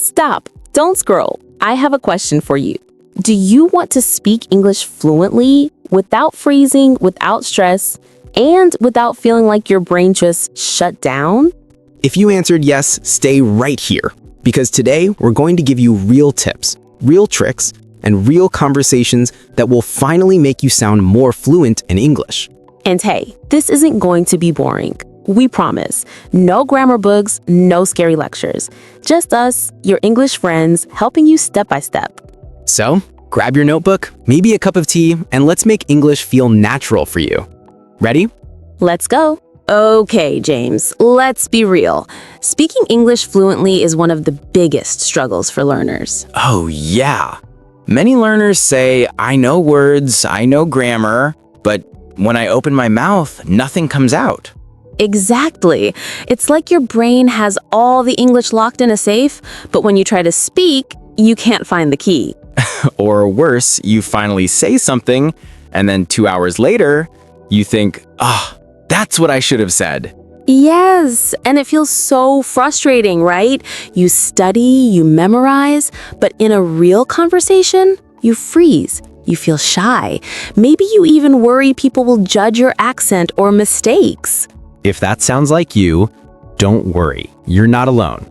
Stop. Don't scroll. I have a question for you. Do you want to speak English fluently, without freezing, without stress, and without feeling like your brain just shut down? If you answered yes, stay right here, because today we're going to give you real tips, real tricks, and real conversations that will finally make you sound more fluent in English. And hey, this isn't going to be boring. We promise. No grammar books, no scary lectures. Just us, your English friends, helping you step by step. So, grab your notebook, maybe a cup of tea, and let's make English feel natural for you. Ready? Let's go. Okay, James, let's be real. Speaking English fluently is one of the biggest struggles for learners. Oh, yeah. Many learners say, I know words, I know grammar, but when I open my mouth, nothing comes out. Exactly. It's like your brain has all the English locked in a safe, but when you try to speak, you can't find the key. Or worse, you finally say something, and then 2 hours later, you think, that's what I should have said. Yes, and it feels so frustrating, right? You study, you memorize, but in a real conversation, you freeze. You feel shy. Maybe you even worry people will judge your accent or mistakes. If that sounds like you, don't worry, you're not alone.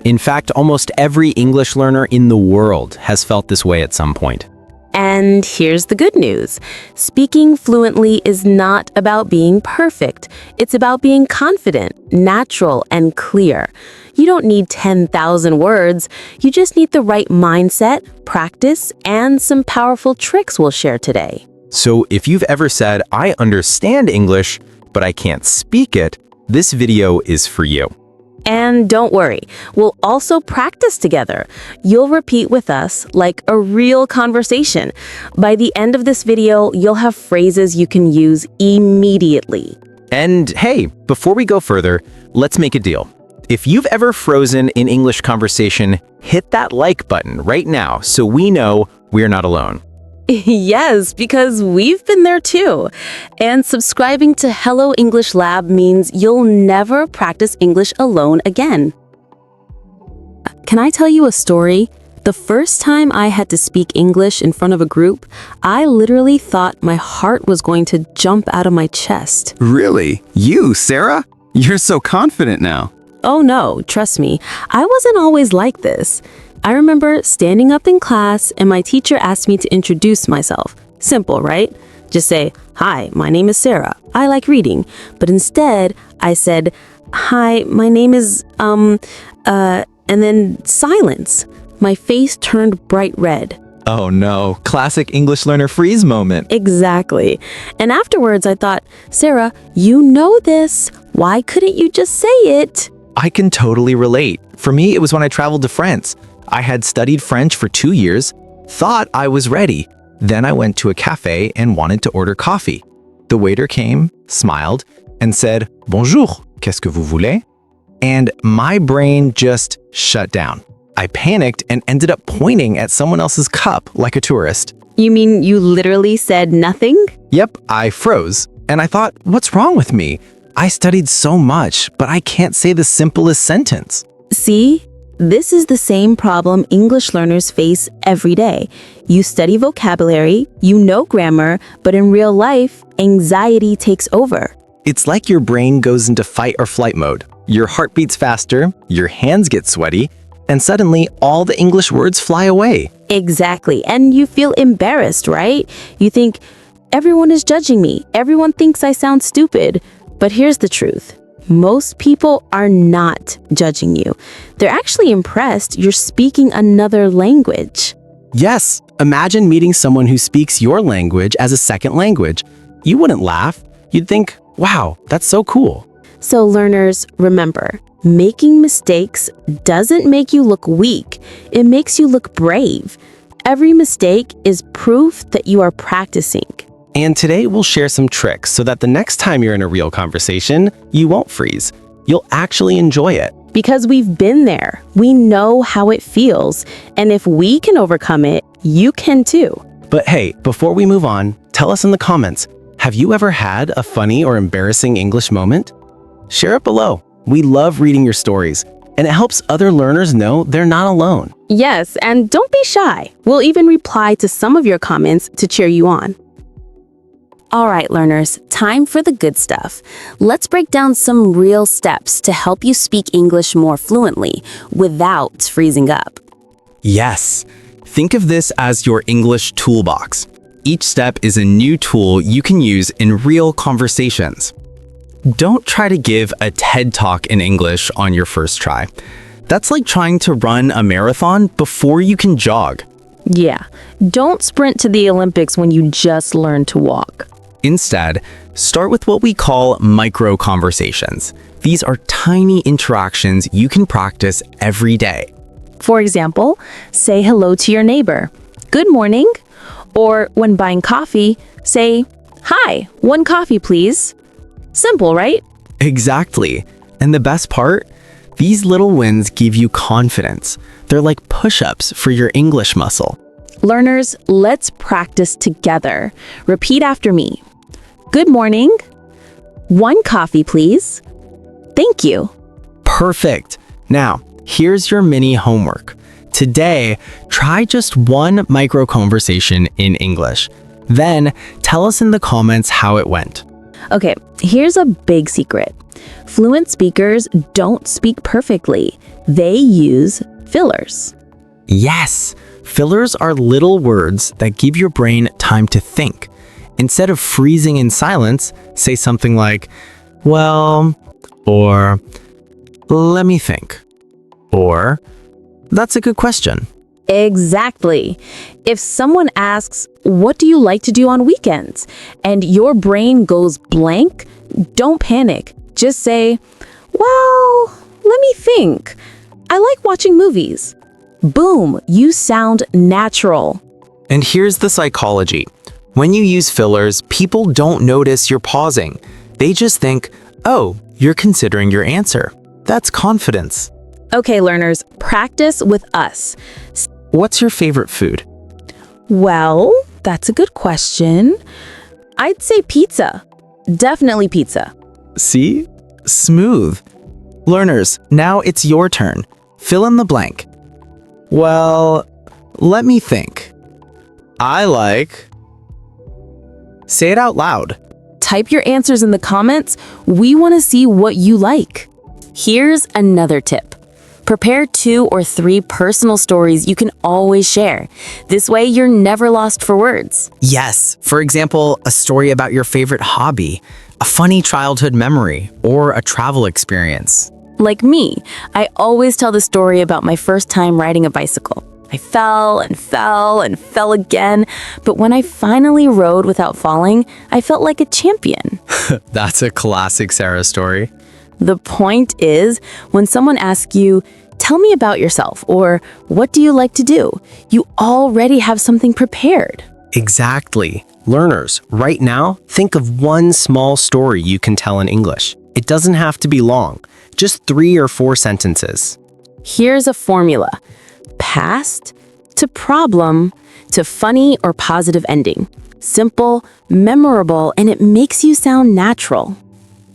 In fact, almost every English learner in the world has felt this way at some point. And here's the good news. Speaking fluently is not about being perfect. It's about being confident, natural, and clear. You don't need 10,000 words. You just need the right mindset, practice, and some powerful tricks we'll share today. So if you've ever said, I understand English, but I can't speak it, this video is for you. And don't worry, we'll also practice together. You'll repeat with us like a real conversation. By the end of this video, you'll have phrases you can use immediately. And hey, before we go further, let's make a deal. If you've ever frozen in English conversation, hit that like button right now so we know we're not alone. Yes, because we've been there too. And subscribing to Hello English Lab means you'll never practice English alone again. Can I tell you a story? The first time I had to speak English in front of a group, I literally thought my heart was going to jump out of my chest. Really? You, Sarah? You're so confident now. Oh no, trust me, I wasn't always like this. I remember standing up in class and my teacher asked me to introduce myself. Simple, right? Just say, hi, my name is Sarah. I like reading. But instead, I said, hi, my name is, and then silence. My face turned bright red. Oh no, classic English learner freeze moment. Exactly. And afterwards, I thought, Sarah, you know this. Why couldn't you just say it? I can totally relate. For me, it was when I traveled to France. I had studied French for 2 years, thought I was ready. Then I went to a cafe and wanted to order coffee. The waiter came, smiled, and said, Bonjour, qu'est-ce que vous voulez? And my brain just shut down. I panicked and ended up pointing at someone else's cup like a tourist. You mean you literally said nothing? Yep, I froze. And I thought, what's wrong with me? I studied so much, but I can't say the simplest sentence. See? This is the same problem English learners face every day. You study vocabulary, you know grammar, but in real life, anxiety takes over. It's like your brain goes into fight or flight mode. Your heart beats faster, your hands get sweaty, and suddenly all the English words fly away. Exactly. And you feel embarrassed, right? You think, everyone is judging me. Everyone thinks I sound stupid. But here's the truth. Most people are not judging you. They're actually impressed you're speaking another language. Yes, imagine meeting someone who speaks your language as a second language. You wouldn't laugh. You'd think, wow, that's so cool. So learners, remember, making mistakes doesn't make you look weak. It makes you look brave. Every mistake is proof that you are practicing. And today we'll share some tricks so that the next time you're in a real conversation, you won't freeze. You'll actually enjoy it. Because we've been there. We know how it feels. And if we can overcome it, you can too. But hey, before we move on, tell us in the comments, have you ever had a funny or embarrassing English moment? Share it below. We love reading your stories. and it helps other learners know they're not alone. Yes, and don't be shy. We'll even reply to some of your comments to cheer you on. All right, learners, time for the good stuff. Let's break down some real steps to help you speak English more fluently without freezing up. Yes. Think of this as your English toolbox. Each step is a new tool you can use in real conversations. Don't try to give a TED Talk in English on your first try. That's like trying to run a marathon before you can jog. Yeah, don't sprint to the Olympics when you just learned to walk. Instead, start with what we call micro conversations. These are tiny interactions you can practice every day. For example, say hello to your neighbor. Good morning. Or when buying coffee, say, "Hi, 1 coffee, please." Simple, right? Exactly. And the best part? These little wins give you confidence. They're like push-ups for your English muscle. Learners, let's practice together. Repeat after me. Good morning. 1 coffee, please. Thank you. Perfect. Now, here's your mini homework. Today, try just one micro conversation in English. Then, tell us in the comments how it went. Okay, here's a big secret. Fluent speakers don't speak perfectly. They use fillers. Yes, fillers are little words that give your brain time to think. Instead of freezing in silence, say something like, "Well," or "Let me think," or "That's a good question." Exactly. If someone asks, "What do you like to do on weekends?" and your brain goes blank, don't panic. Just say, "Well, let me think. I like watching movies." Boom, you sound natural. And here's the psychology. When you use fillers, people don't notice you're pausing. They just think, "Oh, you're considering your answer." That's confidence. Okay, learners, practice with us. What's your favorite food? Well, that's a good question. I'd say pizza. Definitely pizza. See? Smooth. Learners, now it's your turn. Fill in the blank. Well, let me think. I like... Say it out loud. Type your answers in the comments. We want to see what you like. Here's another tip. Prepare 2 or 3 personal stories you can always share. This way, you're never lost for words. Yes, for example, a story about your favorite hobby, a funny childhood memory, or a travel experience. Like me, I always tell the story about my first time riding a bicycle. I fell and fell and fell again, but when I finally rode without falling, I felt like a champion. That's a classic Sarah story. The point is, when someone asks you, "Tell me about yourself," or "What do you like to do?" you already have something prepared. Exactly. Learners, right now, think of one small story you can tell in English. It doesn't have to be long, just 3 or 4 sentences. Here's a formula. Past to problem to funny or positive ending. Simple, memorable, and it makes you sound natural.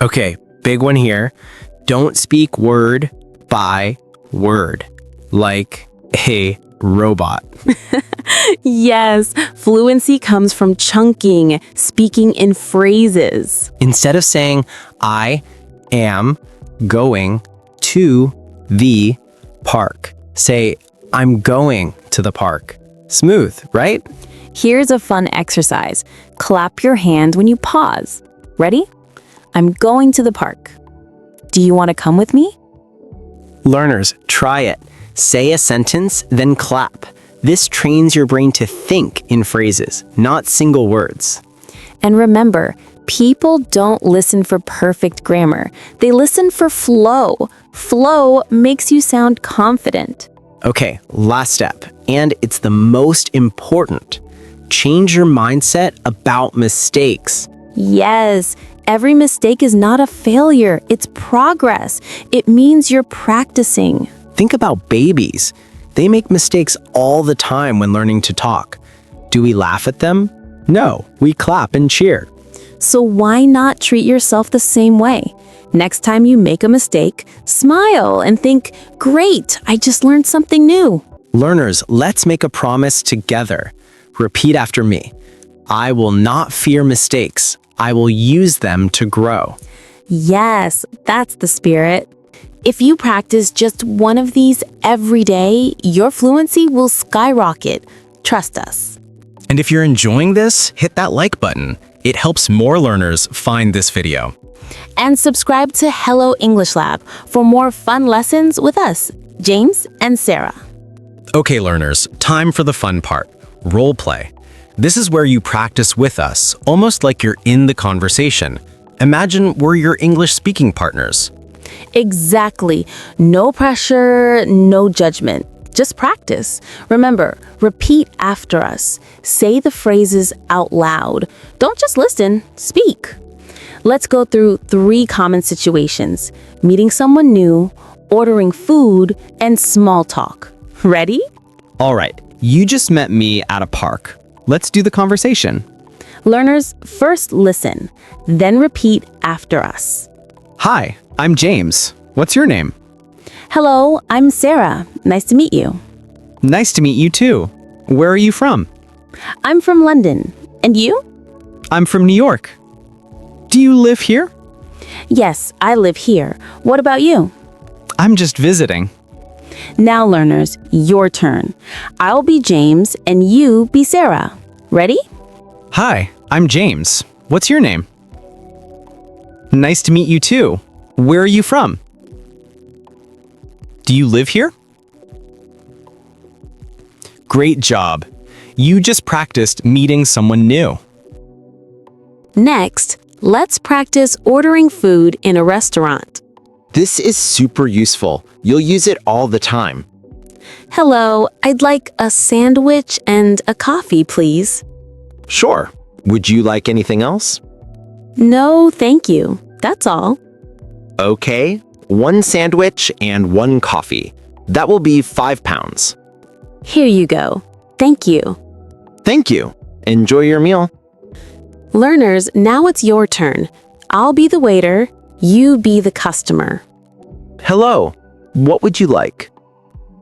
Okay, big one here. Don't speak word by word, like a robot. Yes, fluency comes from chunking, speaking in phrases. Instead of saying, "I am going to the park," say, "I'm going to the park." Smooth, right? Here's a fun exercise. Clap your hand when you pause. Ready? I'm going to the park. Do you want to come with me? Learners, try it. Say a sentence, then clap. This trains your brain to think in phrases, not single words. And remember, people don't listen for perfect grammar. They listen for flow. Flow makes you sound confident. Okay, last step, and it's the most important. Change your mindset about mistakes. Yes, every mistake is not a failure. It's progress. It means you're practicing. Think about babies. They make mistakes all the time when learning to talk. Do we laugh at them? No, we clap and cheer. So why not treat yourself the same way? Next time you make a mistake, smile and think, great, I just learned something new. Learners, let's make a promise together. Repeat after me. I will not fear mistakes. I will use them to grow. Yes, that's the spirit. If you practice just one of these every day, your fluency will skyrocket. Trust us. And if you're enjoying this, hit that like button. It helps more learners find this video. And subscribe to Hello English Lab for more fun lessons with us, James and Sarah. Okay, learners, time for the fun part, role play. This is where you practice with us, almost like you're in the conversation. Imagine we're your English speaking partners. Exactly. No pressure, no judgment. Just practice. Remember, repeat after us. Say the phrases out loud. Don't just listen, speak. Let's go through 3 common situations: meeting someone new, ordering food, and small talk. Ready? All right, you just met me at a park. Let's do the conversation. Learners, first listen, then repeat after us. Hi, I'm James. What's your name? Hello, I'm Sarah. Nice to meet you. Nice to meet you too. Where are you from? I'm from London. And you? I'm from New York. Do you live here? Yes, I live here. What about you? I'm just visiting. Now, learners, your turn. I'll be James and you be Sarah. Ready? Hi, I'm James. What's your name? Nice to meet you too. Where are you from? Do you live here? Great job. You just practiced meeting someone new. Next, let's practice ordering food in a restaurant. This is super useful. You'll use it all the time. Hello, I'd like a sandwich and a coffee, please. Sure. Would you like anything else? No, thank you. That's all. Okay. 1 sandwich and 1 coffee. That will be £5. Here you go. Thank you. Thank you. Enjoy your meal. Learners, now it's your turn. I'll be the waiter, you be the customer. Hello. What would you like?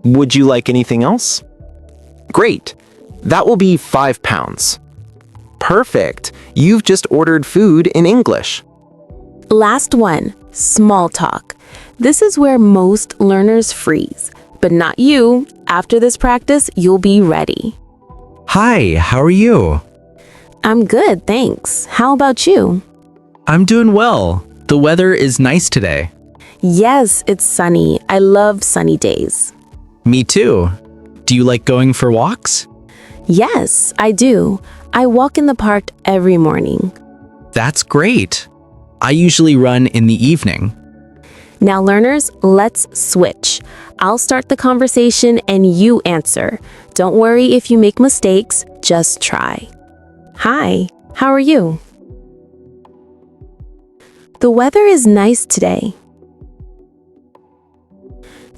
Would you like anything else? Great. That will be £5. Perfect. You've just ordered food in English. Last one, small talk. This is where most learners freeze, but not you. After this practice, you'll be ready. Hi, how are you? I'm good, thanks. How about you? I'm doing well. The weather is nice today. Yes, it's sunny. I love sunny days. Me too. Do you like going for walks? Yes, I do. I walk in the park every morning. That's great. I usually run in the evening. Now, learners, let's switch. I'll start the conversation and you answer. Don't worry if you make mistakes, just try. Hi, how are you? The weather is nice today.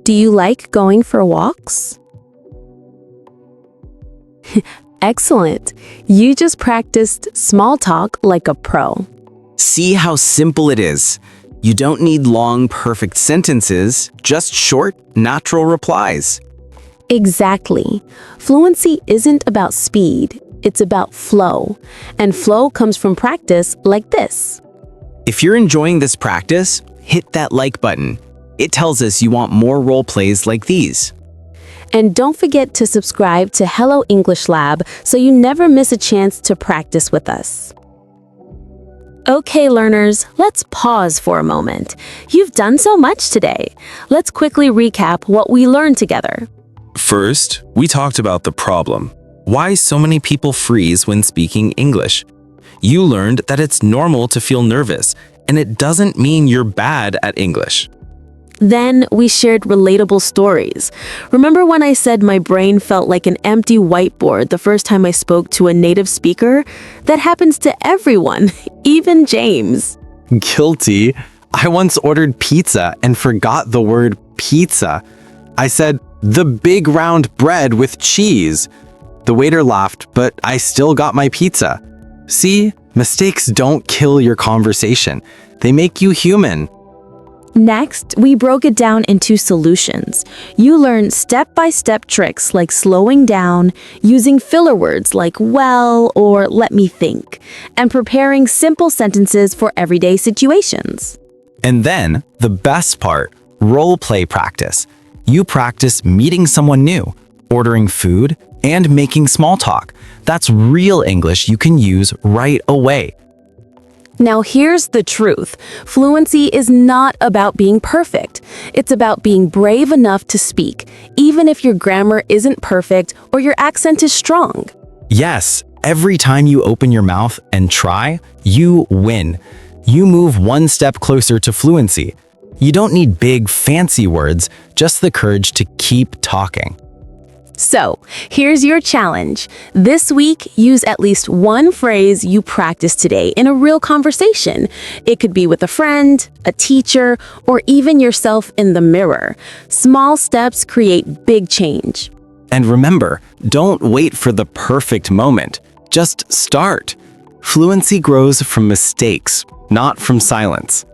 Do you like going for walks? Excellent. You just practiced small talk like a pro. See how simple it is. You don't need long, perfect sentences, just short, natural replies. Exactly. Fluency isn't about speed, it's about flow. And flow comes from practice like this. If you're enjoying this practice, hit that like button. It tells us you want more role plays like these. And don't forget to subscribe to Hello English Lab so you never miss a chance to practice with us. Okay, learners, let's pause for a moment. You've done so much today. Let's quickly recap what we learned together. First, we talked about the problem. Why so many people freeze when speaking English. You learned that it's normal to feel nervous, and it doesn't mean you're bad at English. Then we shared relatable stories. Remember when I said my brain felt like an empty whiteboard the first time I spoke to a native speaker? That happens to everyone, even James. Guilty. I once ordered pizza and forgot the word pizza. I said, the big round bread with cheese. The waiter laughed, but I still got my pizza. See, mistakes don't kill your conversation. They make you human. Next, we broke it down into solutions. You learn step-by-step tricks like slowing down, using filler words like well or let me think, and preparing simple sentences for everyday situations. And then, the best part, role play practice. You practice meeting someone new, ordering food, and making small talk. That's real English you can use right away. Now here's the truth. Fluency is not about being perfect. It's about being brave enough to speak, even if your grammar isn't perfect or your accent is strong. Yes, every time you open your mouth and try, you win. You move one step closer to fluency. You don't need big, fancy words, just the courage to keep talking. So, here's your challenge. This week, use at least one phrase you practiced today in a real conversation. It could be with a friend, a teacher, or even yourself in the mirror. Small steps create big change. And remember, don't wait for the perfect moment. Just start. Fluency grows from mistakes, not from silence.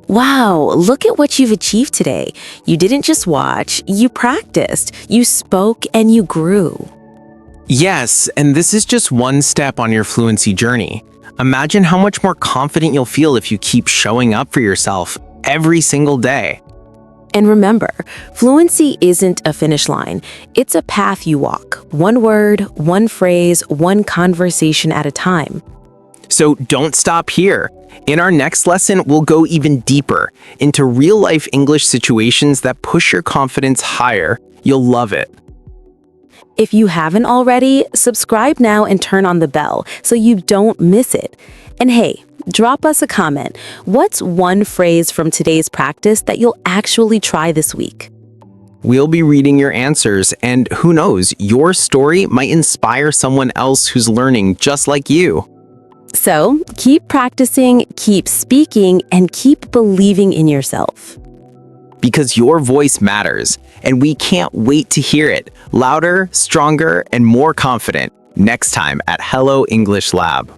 Wow, look at what you've achieved today. You didn't just watch, you practiced, you spoke, and you grew. Yes, and this is just one step on your fluency journey. Imagine how much more confident you'll feel if you keep showing up for yourself every single day. And remember, fluency isn't a finish line. It's a path you walk, one word, one phrase, one conversation at a time. So don't stop here. In our next lesson, we'll go even deeper into real-life English situations that push your confidence higher. You'll love it. If you haven't already, subscribe now and turn on the bell so you don't miss it. And hey, drop us a comment. What's one phrase from today's practice that you'll actually try this week? We'll be reading your answers, and who knows, your story might inspire someone else who's learning just like you. So, keep practicing, keep speaking, and keep believing in yourself. Because your voice matters, and we can't wait to hear it louder, stronger, and more confident next time at Hello English Lab.